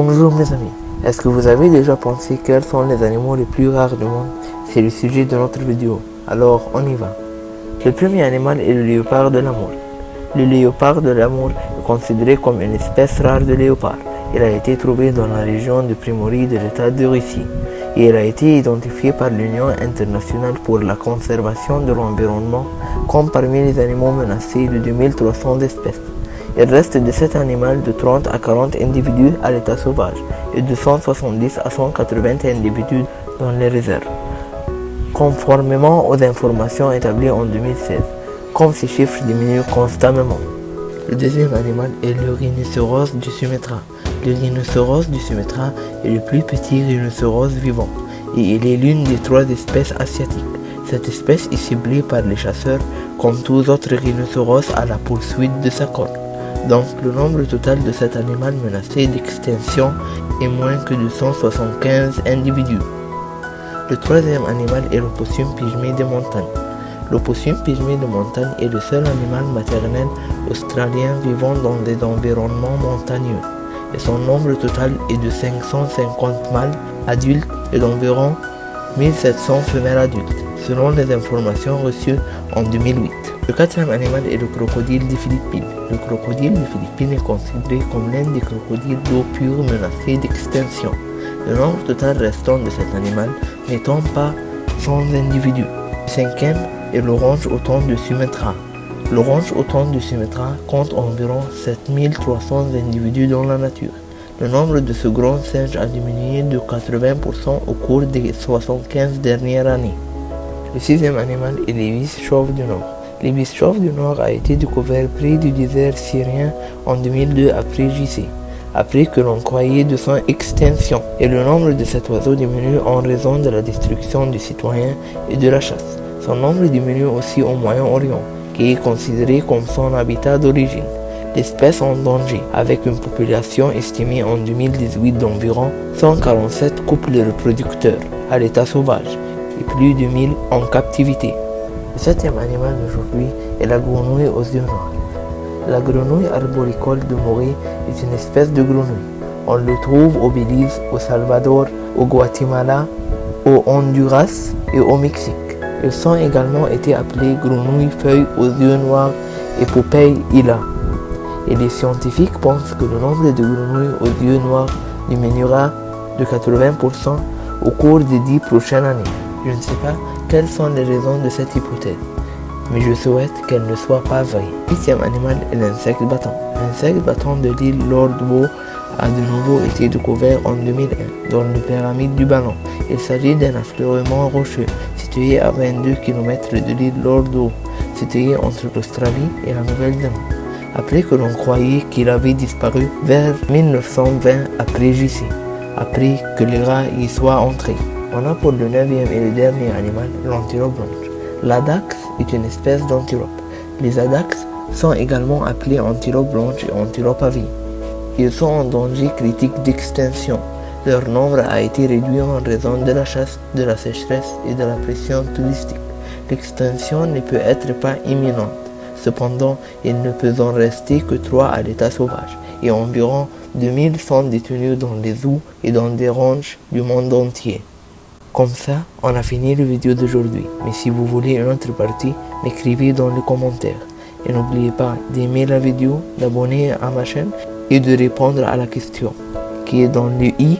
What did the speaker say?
Bonjour mes amis, est-ce que vous avez déjà pensé quels sont les animaux les plus rares du monde? C'est le sujet de notre vidéo, alors on y va. Le premier animal est le léopard de l'Amour. Le léopard de l'Amour est considéré comme une espèce rare de léopard. Il a été trouvé dans la région de Primorie de l'État de Russie et il a été identifié par l'Union internationale pour la conservation de l'environnement comme parmi les animaux menacés de 2300 espèces. Il reste de cet animal de 30 à 40 individus à l'état sauvage et de 170 à 180 individus dans les réserves, conformément aux informations établies en 2016, comme ces chiffres diminuent constamment. Le deuxième animal est le rhinocéros du Sumatra. Le rhinocéros du Sumatra est le plus petit rhinocéros vivant et il est l'une des 3 espèces asiatiques. Cette espèce est ciblée par les chasseurs comme tous autres rhinocéros à la poursuite de sa corne. Donc le nombre total de cet animal menacé d'extinction est moins que de 175 individus. Le troisième animal est l'opossum pygmée de montagne. L'opossum pygmée de montagne est le seul animal maternel australien vivant dans des environnements montagneux et son nombre total est de 550 mâles adultes et d'environ 1700 femelles adultes, selon les informations reçues en 2008. Le quatrième animal est le crocodile des Philippines. Le crocodile des Philippines est considéré comme l'un des crocodiles d'eau pure menacés d'extinction. Le nombre total restant de cet animal n'étant pas 100 individus. Le cinquième est l'orange-outan du Sumatra. L'orange-outan du Sumatra compte environ 7300 individus dans la nature. Le nombre de ce grand singe a diminué de 80% au cours des 75 dernières années. Le sixième animal est l'ibis chauve du Nord. L'ibis chauve du Nord a été découvert près du désert syrien en 2002 après que l'on croyait de son extinction, et le nombre de cet oiseau diminue en raison de la destruction des citoyens et de la chasse. Son nombre diminue aussi au Moyen-Orient, qui est considéré comme son habitat d'origine. L'espèce en danger, avec une population estimée en 2018 d'environ 147 couples reproducteurs à l'état sauvage et plus de 1000 en captivité. Le septième animal d'aujourd'hui est la grenouille aux yeux noirs. La grenouille arboricole de Morée est une espèce de grenouille. On le trouve au Belize, au Salvador, au Guatemala, au Honduras et au Mexique. Ils sont également été appelés grenouilles feuilles aux yeux noirs et Popeye Ila. Et les scientifiques pensent que le nombre de grenouilles aux yeux noirs diminuera de 80% au cours des 10 prochaines années. Je ne sais pas quelles sont les raisons de cette hypothèse, mais je souhaite qu'elle ne soit pas vraie. Le huitième animal est l'insecte battant. L'insecte battant de l'île Lord Howe a de nouveau été découvert en 2001 dans les pyramides du Ballon. Il s'agit d'un affleurement rocheux situé à 22 km de l'île Lord Howe, situé entre l'Australie et la Nouvelle-Zélande, après que l'on croyait qu'il avait disparu vers 1920 après JC, après que les rats y soient entrés. On a pour le 9e et le dernier animal l'antilope blanche. L'adax est une espèce d'antilope. Les adax sont également appelés antilope blanche et antilope à vie. Ils sont en danger critique d'extinction. Leur nombre a été réduit en raison de la chasse, de la sécheresse et de la pression touristique. L'extinction ne peut être pas imminente. Cependant, il ne peut en rester que 3 à l'état sauvage et environ 2000 sont détenus dans les zoos et dans des ranchs du monde entier. Comme ça, on a fini la vidéo d'aujourd'hui. Mais si vous voulez une autre partie, m'écrivez dans les commentaires. Et n'oubliez pas d'aimer la vidéo, d'abonner à ma chaîne et de répondre à la question qui est dans le i